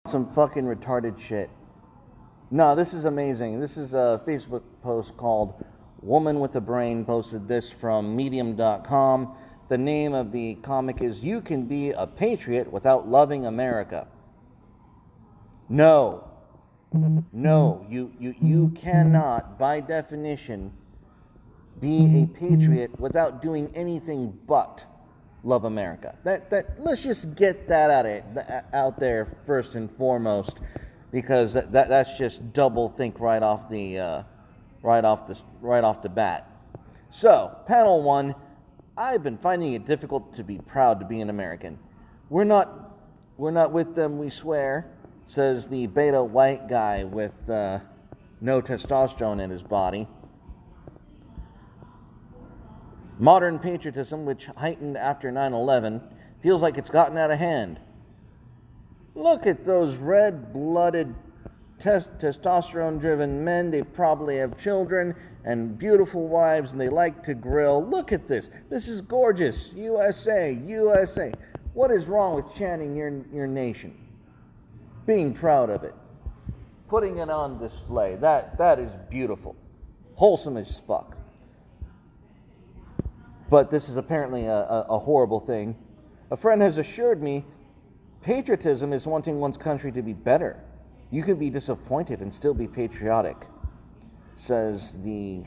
Some fucking retarded shit. No, this is amazing. This is a Facebook post called Woman with a Brain posted this from medium.com. The name of the comic is You Can Be a Patriot Without Loving America. No. No, you cannot, by definition, be a patriot without doing anything but love America. Let's just get that out there first and foremost, because that's just double think right off the bat. So, panel 1, I've been finding it difficult to be proud to be an American. We're not with them, we swear, says the beta white guy with no testosterone in his body. Modern patriotism, which heightened after 9/11, feels like it's gotten out of hand. Look at those red-blooded, testosterone-driven men. They probably have children and beautiful wives, and they like to grill. Look at this. This is gorgeous. USA, USA. What is wrong with chanting your nation? Being proud of it. Putting it on display. That is beautiful. Wholesome as fuck. But this is apparently a horrible thing. A friend has assured me patriotism is wanting one's country to be better. You can be disappointed and still be patriotic, says the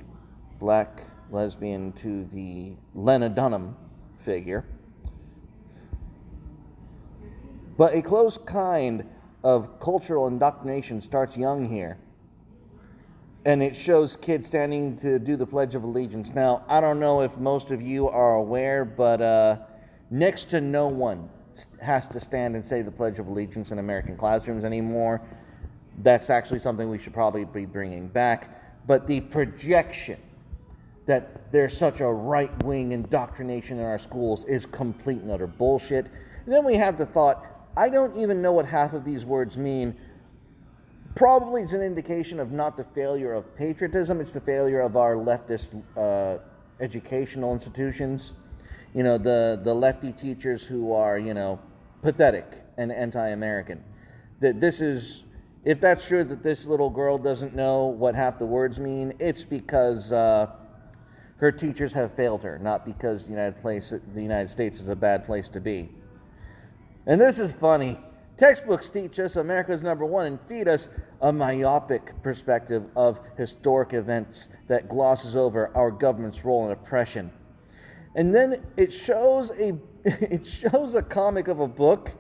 black lesbian to the Lena Dunham figure. But a close kind of cultural indoctrination starts young here. And it shows kids standing to do the Pledge of Allegiance. Now, I don't know if most of you are aware, but next to no one has to stand and say the Pledge of Allegiance in American classrooms anymore. That's actually something we should probably be bringing back. But the projection that there's such a right-wing indoctrination in our schools is complete and utter bullshit. And then we have the thought, I don't even know what half of these words mean. Probably it's an indication of not the failure of patriotism, it's the failure of our leftist educational institutions. You know, the lefty teachers who are, pathetic and anti-American. This is, if that's true that this little girl doesn't know what half the words mean, it's because her teachers have failed her, not because the United States is a bad place to be. And this is funny. Textbooks teach us America's number one and feed us a myopic perspective of historic events that glosses over our government's role in oppression. And then it shows a comic of a book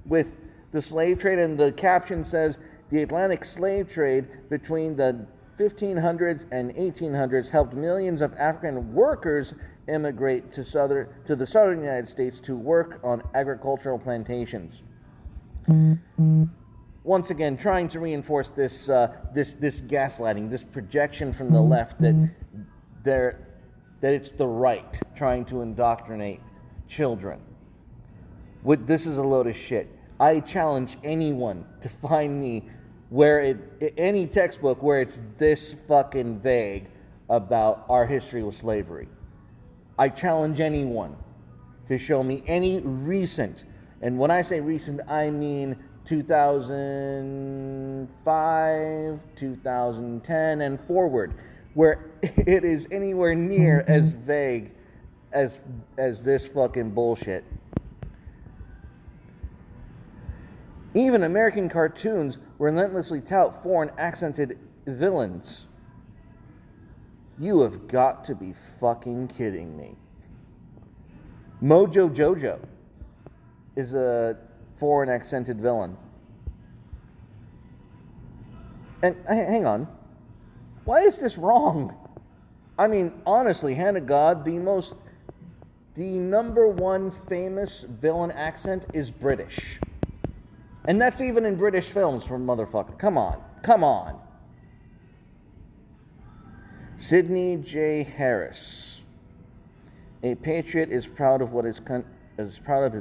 with the slave trade, and the caption says, "The Atlantic slave trade between the 1500s and 1800s helped millions of African workers immigrate to the southern United States to work on agricultural plantations." Once again, trying to reinforce this gaslighting, this projection from the left that it's the right trying to indoctrinate children. This is a load of shit. I challenge anyone to find me any textbook where it's this fucking vague about our history with slavery. I challenge anyone to show me any recent, and when I say recent, I mean 2005, 2010, and forward, where it is anywhere near as vague as this fucking bullshit. Even American cartoons relentlessly tout foreign accented villains. You have got to be fucking kidding me. Mojo Jojo is a foreign accented villain. And hang on, why is this wrong? I mean, honestly, hand to God, the number one famous villain accent is British. And that's even in British films, for motherfucker. Come on. Sidney J. Harris. A patriot is proud of his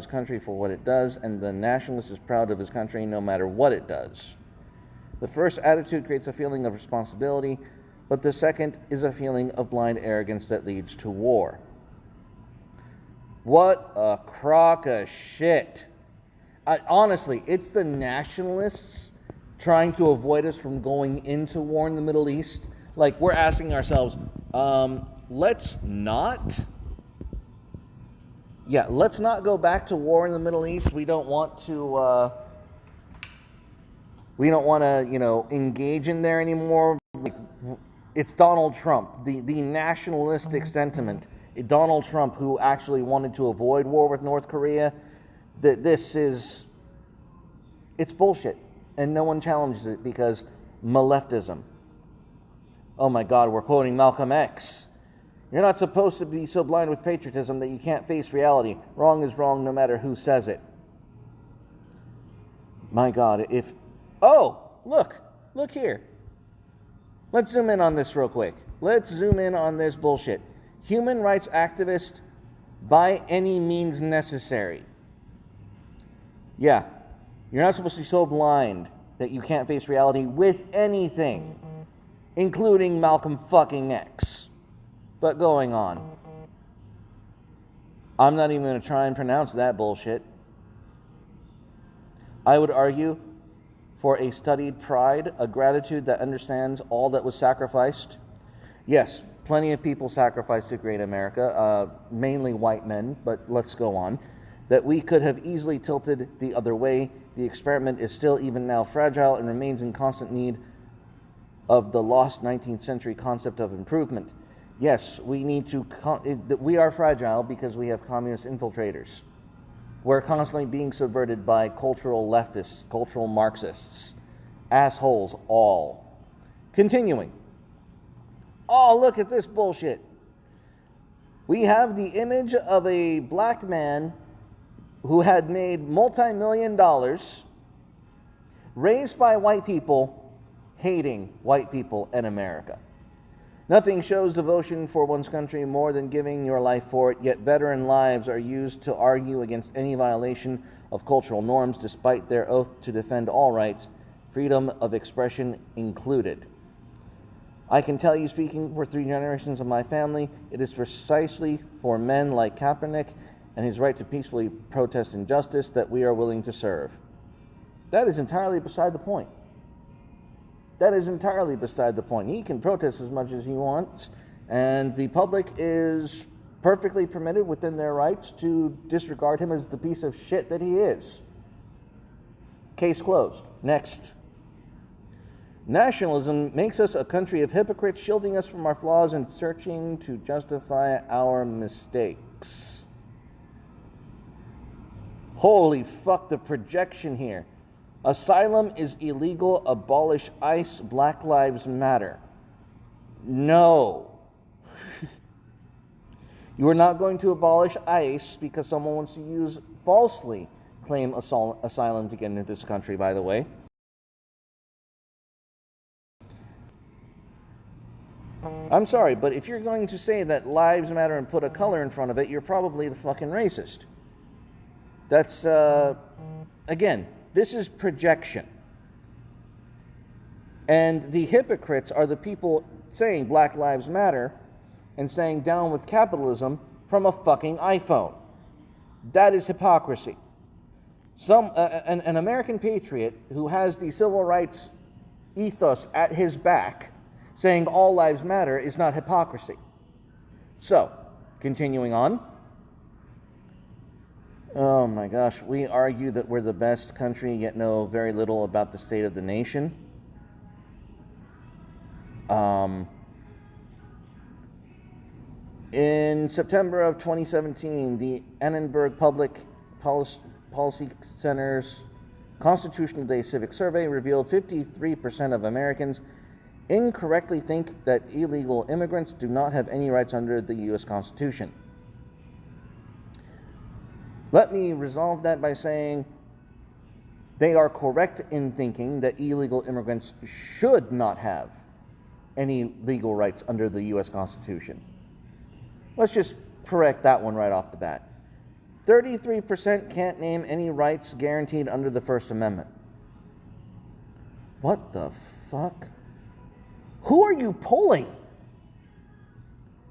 country for what it does, and the nationalist is proud of his country no matter what it does. The first attitude creates a feeling of responsibility, but the second is a feeling of blind arrogance that leads to war. What a crock of shit. Honestly, it's the nationalists trying to avoid us from going into war in the Middle East. Like, we're asking ourselves, let's not go back to war in the Middle East. We don't want to engage in there anymore. Like, it's Donald Trump, the nationalistic sentiment. Donald Trump, who actually wanted to avoid war with North Korea. It's bullshit, and no one challenges it because maleftism. Oh my God, we're quoting Malcolm X. You're not supposed to be so blind with patriotism that you can't face reality. Wrong is wrong no matter who says it. My God, look here. Let's zoom in on this real quick. Let's zoom in on this bullshit. Human rights activist by any means necessary. Yeah, you're not supposed to be so blind that you can't face reality with anything, including Malcolm fucking X. But going on. I'm not even going to try and pronounce that bullshit. I would argue for a studied pride, a gratitude that understands all that was sacrificed. Yes, plenty of people sacrificed to create America, mainly white men, but let's go on. That we could have easily tilted the other way. The experiment is still even now fragile and remains in constant need of the lost 19th century concept of improvement. Yes, we are fragile because we have communist infiltrators. We're constantly being subverted by cultural leftists, cultural Marxists. Assholes all. Continuing. Oh, look at this bullshit. We have the image of a black man who had made multi-million dollars, raised by white people, hating white people in America. Nothing shows devotion for one's country more than giving your life for it, yet veteran lives are used to argue against any violation of cultural norms despite their oath to defend all rights, freedom of expression included. I can tell you, speaking for 3 generations of my family, it is precisely for men like Kaepernick and his right to peacefully protest injustice that we are willing to serve. That is entirely beside the point. That is entirely beside the point. He can protest as much as he wants, and the public is perfectly permitted within their rights to disregard him as the piece of shit that he is. Case closed. Next. Nationalism makes us a country of hypocrites, shielding us from our flaws and searching to justify our mistakes. Holy fuck, the projection here. Asylum is illegal. Abolish ICE. Black Lives Matter. No. You are not going to abolish ICE because someone wants to falsely claim asylum to get into this country, by the way. I'm sorry, but if you're going to say that lives matter and put a color in front of it, you're probably the fucking racist. That's, again, this is projection. And the hypocrites are the people saying Black Lives Matter and saying down with capitalism from a fucking iPhone. That is hypocrisy. An American patriot who has the civil rights ethos at his back saying all lives matter is not hypocrisy. So, continuing on. Oh my gosh, we argue that we're the best country, yet know very little about the state of the nation. In September of 2017, the Annenberg Public Policy Center's Constitutional Day Civic Survey revealed 53% of Americans incorrectly think that illegal immigrants do not have any rights under the U.S. Constitution. Let me resolve that by saying they are correct in thinking that illegal immigrants should not have any legal rights under the U.S. Constitution. Let's just correct that one right off the bat. 33% can't name any rights guaranteed under the First Amendment. What the fuck? Who are you polling?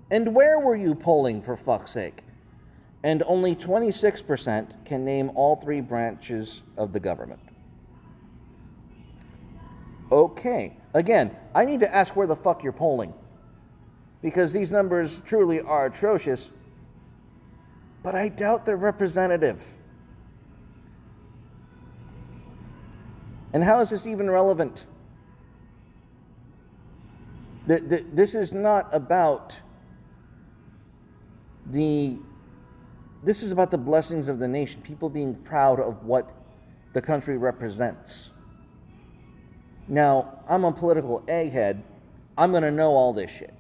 And where were you polling, for fuck's sake? And only 26% can name all three branches of the government. Okay, again, I need to ask where the fuck you're polling, because these numbers truly are atrocious, but I doubt they're representative. And how is this even relevant? This is not about this is about the blessings of the nation, people being proud of what the country represents. Now, I'm a political egghead. I'm going to know all this shit.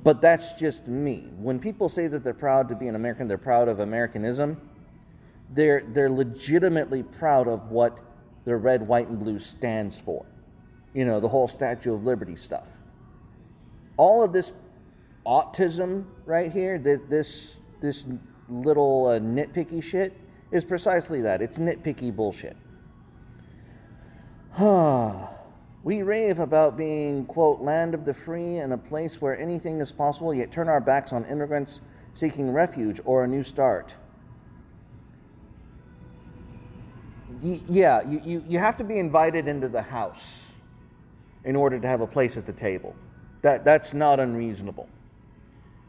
But that's just me. When people say that they're proud to be an American, they're proud of Americanism, they're legitimately proud of what the red, white, and blue stands for. You know, the whole Statue of Liberty stuff. All of this autism right here, this little nitpicky shit, is precisely that. It's nitpicky bullshit. We rave about being, quote, land of the free and a place where anything is possible, yet turn our backs on immigrants seeking refuge or a new start. Yeah, you have to be invited into the house in order to have a place at the table. That's not unreasonable.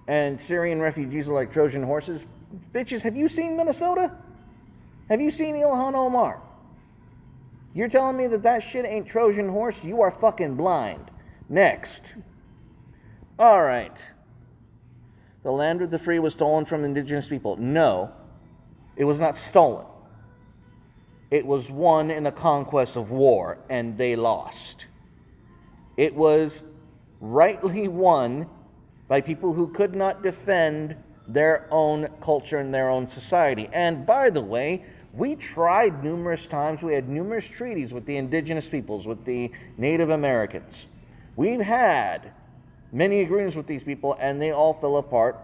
And Syrian refugees are like Trojan horses. Bitches, have you seen Minnesota? Have you seen Ilhan Omar? You're telling me that shit ain't Trojan horse? You are fucking blind. Next. All right. The land of the free was stolen from indigenous people. No, it was not stolen. It was won in the conquest of war, and they lost. It was rightly won by people who could not defend their own culture and their own society. And by the way, we tried numerous times. We had numerous treaties with the indigenous peoples, with the Native Americans. We've had many agreements with these people, and they all fell apart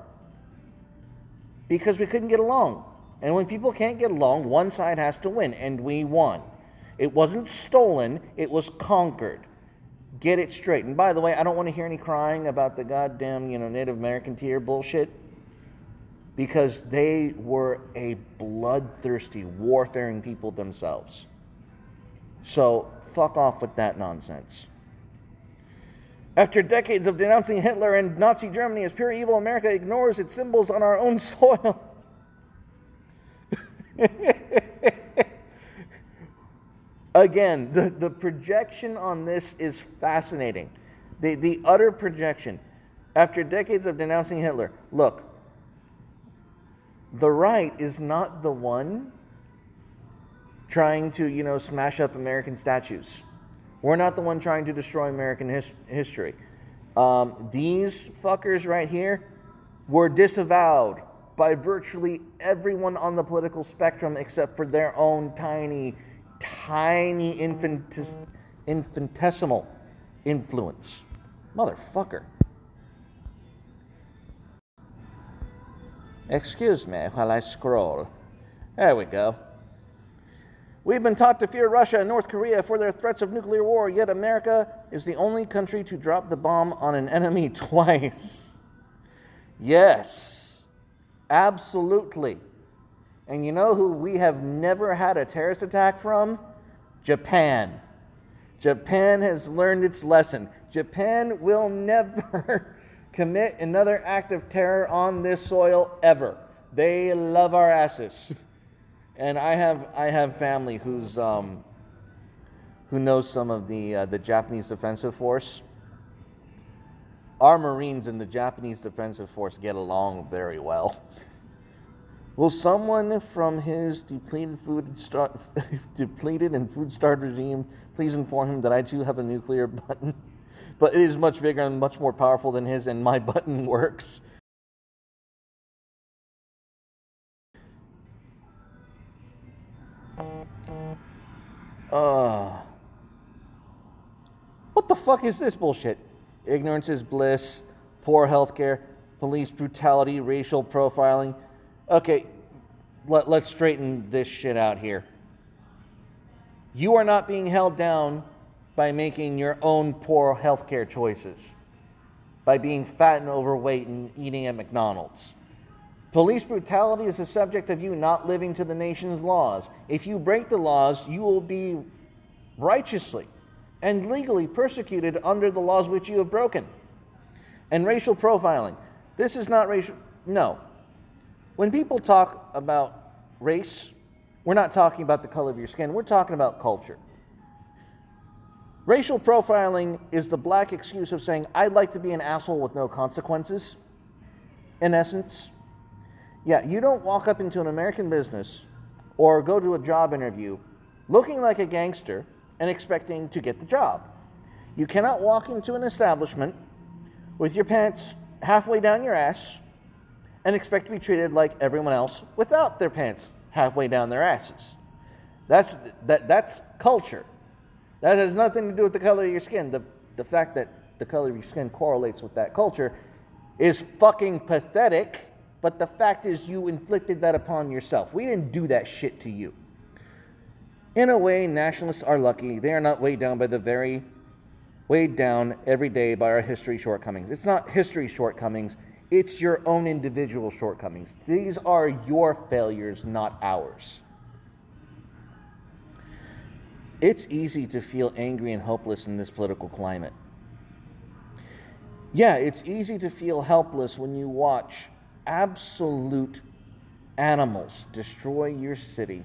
because we couldn't get along. And when people can't get along, one side has to win, and we won. It wasn't stolen, it was conquered. Get it straight. And by the way, I don't want to hear any crying about the goddamn, Native American tier bullshit, because they were a bloodthirsty, warfaring people themselves. So, fuck off with that nonsense. After decades of denouncing Hitler and Nazi Germany as pure evil, America ignores its symbols on our own soil. Again, the projection on this is fascinating. The utter projection. After decades of denouncing Hitler, look, the right is not the one trying to, smash up American statues. We're not the one trying to destroy American history. These fuckers right here were disavowed by virtually everyone on the political spectrum except for their own tiny infinitesimal influence. Motherfucker. Excuse me while I scroll. There we go. We've been taught to fear Russia and North Korea for their threats of nuclear war, yet America is the only country to drop the bomb on an enemy twice. Yes, absolutely. And you know who we have never had a terrorist attack from? Japan. Japan has learned its lesson. Japan will never commit another act of terror on this soil ever. They love our asses. And I have family who knows some of the Japanese Defensive Force. Our Marines and the Japanese Defensive Force get along very well. Will someone from his depleted and food-starved regime please inform him that I too have a nuclear button? But it is much bigger and much more powerful than his, and my button works. What the fuck is this bullshit? Ignorance is bliss, poor healthcare, police brutality, racial profiling. Okay, let's straighten this shit out here. You are not being held down by making your own poor healthcare choices, by being fat and overweight and eating at McDonald's. Police brutality is a subject of you not living to the nation's laws. If you break the laws, you will be righteously and legally persecuted under the laws which you have broken. And racial profiling. This is not racial. No. When people talk about race, we're not talking about the color of your skin. We're talking about culture. Racial profiling is the black excuse of saying, I'd like to be an asshole with no consequences, in essence. Yeah, you don't walk up into an American business or go to a job interview looking like a gangster and expecting to get the job. You cannot walk into an establishment with your pants halfway down your ass and expect to be treated like everyone else without their pants halfway down their asses. That's culture. That has nothing to do with the color of your skin. The fact that the color of your skin correlates with that culture is fucking pathetic, but the fact is you inflicted that upon yourself. We didn't do that shit to you. In a way, nationalists are lucky. They are not weighed down every day by our history shortcomings. It's not history shortcomings. It's your own individual shortcomings. These are your failures, not ours. It's easy to feel angry and hopeless in this political climate. Yeah, it's easy to feel helpless when you watch absolute animals destroy your city,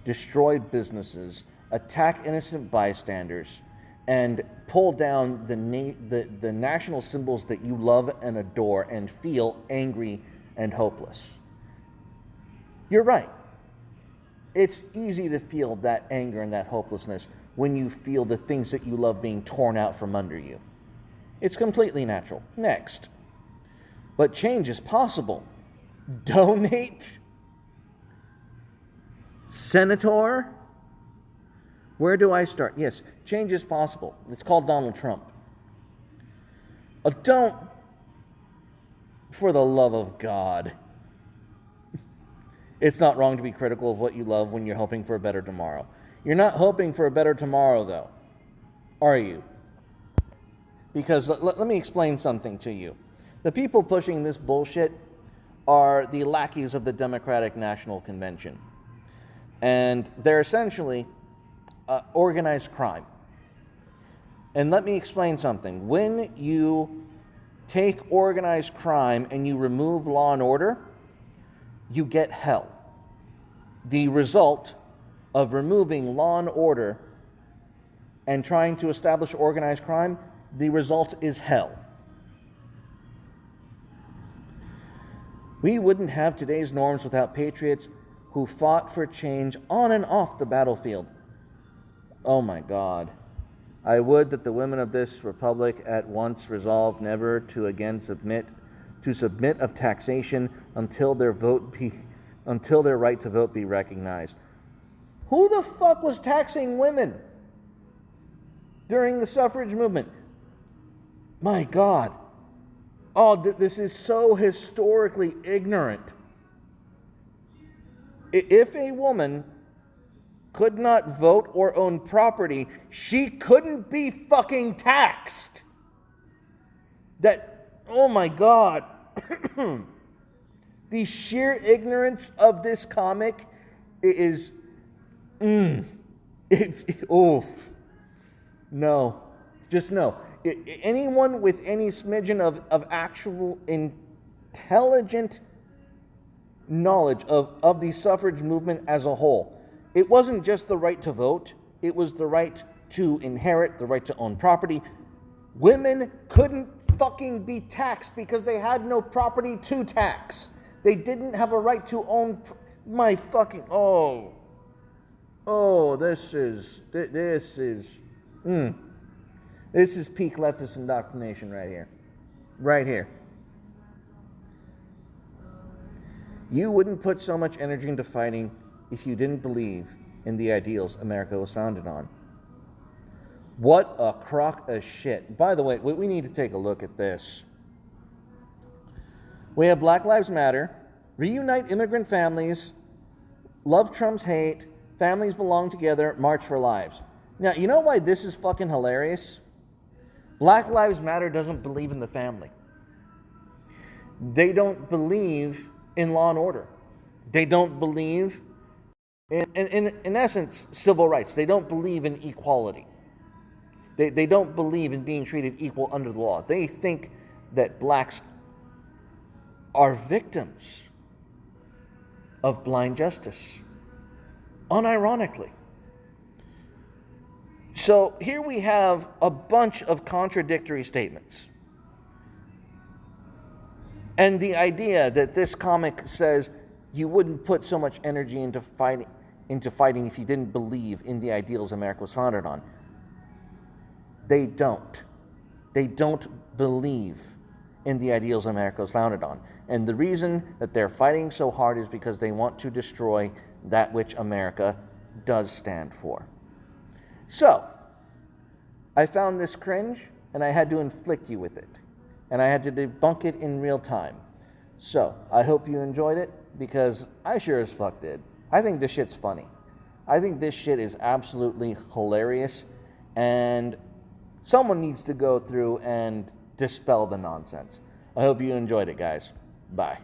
destroy businesses, attack innocent bystanders, and pull down the national symbols that you love and adore and feel angry and hopeless. You're right. It's easy to feel that anger and that hopelessness when you feel the things that you love being torn out from under you. It's completely natural. Next. But change is possible. Donate. Senator. Where do I start? Yes, change is possible. It's called Donald Trump. Don't, for the love of God. It's not wrong to be critical of what you love when you're hoping for a better tomorrow. You're not hoping for a better tomorrow, though, are you? Because let me explain something to you. The people pushing this bullshit are the lackeys of the Democratic National Convention. And they're essentially organized crime. And let me explain something. When you take organized crime and you remove law and order, you get hell. The result of removing law and order and trying to establish organized crime, the result is hell. We wouldn't have today's norms without patriots who fought for change on and off the battlefield. Oh my God. I would that the women of this republic at once resolve never to again submit of taxation until their right to vote be recognized. Who the fuck was taxing women during the suffrage movement? My God. Oh, this is so historically ignorant. If a woman could not vote or own property, she couldn't be fucking taxed. Oh my God. The sheer ignorance of this comic is, oof. No, just no. Anyone with any smidgen of actual intelligent knowledge of the suffrage movement as a whole, it wasn't just the right to vote, it was the right to inherit, the right to own property. Women couldn't fucking be taxed because they had no property to tax. They didn't have a right to own this is peak leftist indoctrination right here. Right here. You wouldn't put so much energy into fighting if you didn't believe in the ideals America was founded on. What a crock of shit. By the way, we need to take a look at this. We have Black Lives Matter, reunite immigrant families, love Trump's hate, families belong together, march for lives. Now, you know why this is fucking hilarious? Black Lives Matter doesn't believe in the family. They don't believe in law and order. They don't believe in essence, civil rights. They don't believe in equality. They don't believe in being treated equal under the law. They think that blacks are victims of blind justice, unironically. So here we have a bunch of contradictory statements. And the idea that this comic says you wouldn't put so much energy into fighting if you didn't believe in the ideals America was founded on. They don't. They don't believe in the ideals America was founded on. And the reason that they're fighting so hard is because they want to destroy that which America does stand for. So, I found this cringe, and I had to inflict you with it. And I had to debunk it in real time. So, I hope you enjoyed it, because I sure as fuck did. I think this shit's funny. I think this shit is absolutely hilarious, and someone needs to go through and dispel the nonsense. I hope you enjoyed it, guys. Bye.